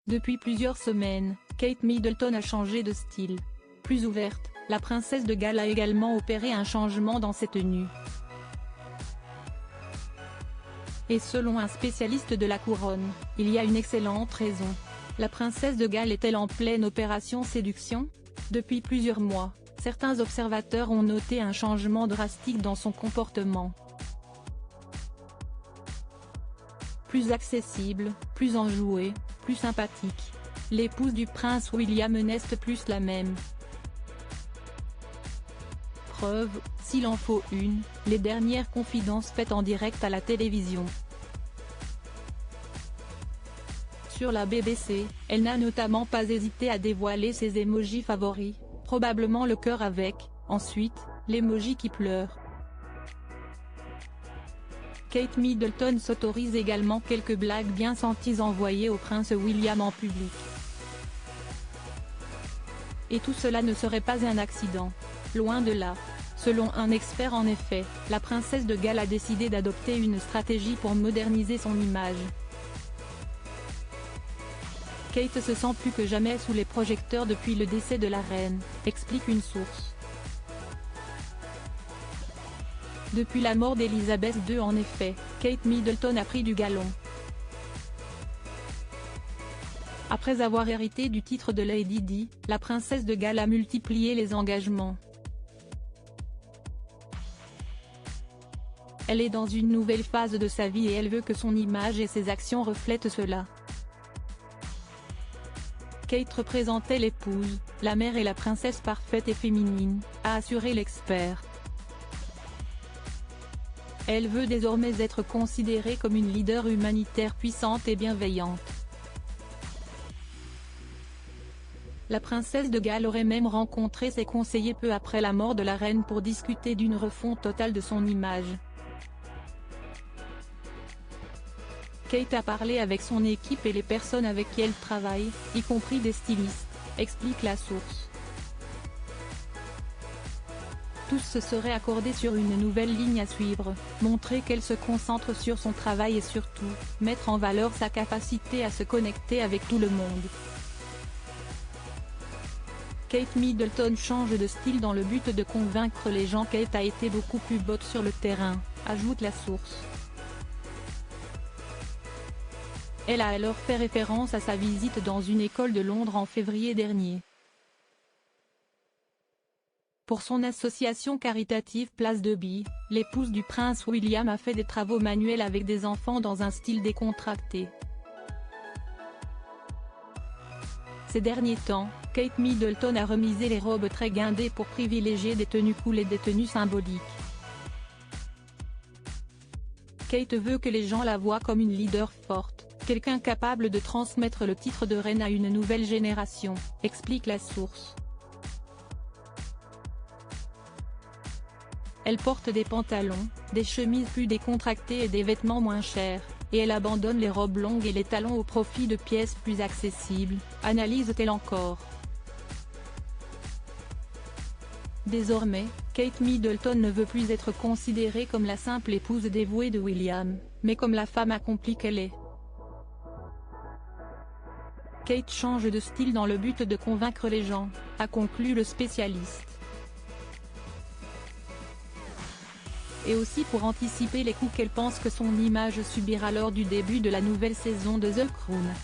Depuis plusieurs semaines, Kate Middleton a changé de style. Plus ouverte, la princesse de Galles a également opéré un changement dans ses tenues. Et selon un spécialiste de la couronne, il y a une excellente raison. La princesse de Galles est-elle en pleine opération séduction? Depuis plusieurs mois, certains observateurs ont noté un changement drastique dans son comportement. Plus accessible, plus enjouée, plus sympathique. L'épouse du prince William n'est plus la même. Preuve, s'il en faut une, les dernières confidences faites en direct à la télévision. Sur la BBC, elle n'a notamment pas hésité à dévoiler ses émojis favoris, probablement le cœur avec, ensuite, l'émoji qui pleure. Kate Middleton s'autorise également quelques blagues bien senties envoyées au prince William en public. Et tout cela ne serait pas un accident. Loin de là. Selon un expert en effet, la princesse de Galles a décidé d'adopter une stratégie pour moderniser son image. Kate se sent plus que jamais sous les projecteurs depuis le décès de la reine, explique une source. Depuis la mort d'Elisabeth II en effet, Kate Middleton a pris du galon. Après avoir hérité du titre de Lady Di, la princesse de Galles a multiplié les engagements. Elle est dans une nouvelle phase de sa vie et elle veut que son image et ses actions reflètent cela. Kate représentait l'épouse, la mère et la princesse parfaite et féminine, a assuré l'expert. Elle veut désormais être considérée comme une leader humanitaire puissante et bienveillante. La princesse de Galles aurait même rencontré ses conseillers peu après la mort de la reine pour discuter d'une refonte totale de son image. Kate a parlé avec son équipe et les personnes avec qui elle travaille, y compris des stylistes, explique la source. Tous se seraient accordés sur une nouvelle ligne à suivre, montrer qu'elle se concentre sur son travail et surtout, mettre en valeur sa capacité à se connecter avec tout le monde. Kate Middleton change de style dans le but de convaincre les gens. Kate a été beaucoup plus botte sur le terrain, ajoute la source. Elle a alors fait référence à sa visite dans une école de Londres en février dernier. Pour son association caritative Place de Bille, l'épouse du prince William a fait des travaux manuels avec des enfants dans un style décontracté. Ces derniers temps, Kate Middleton a remisé les robes très guindées pour privilégier des tenues cool et des tenues symboliques. Kate veut que les gens la voient comme une leader forte, quelqu'un capable de transmettre le titre de reine à une nouvelle génération, explique la source. Elle porte des pantalons, des chemises plus décontractées et des vêtements moins chers, et elle abandonne les robes longues et les talons au profit de pièces plus accessibles, analyse-t-elle encore. Désormais, Kate Middleton ne veut plus être considérée comme la simple épouse dévouée de William, mais comme la femme accomplie qu'elle est. Kate change de style dans le but de convaincre les gens, a conclu le spécialiste. Et aussi pour anticiper les coups qu'elle pense que son image subira lors du début de la nouvelle saison de The Crown.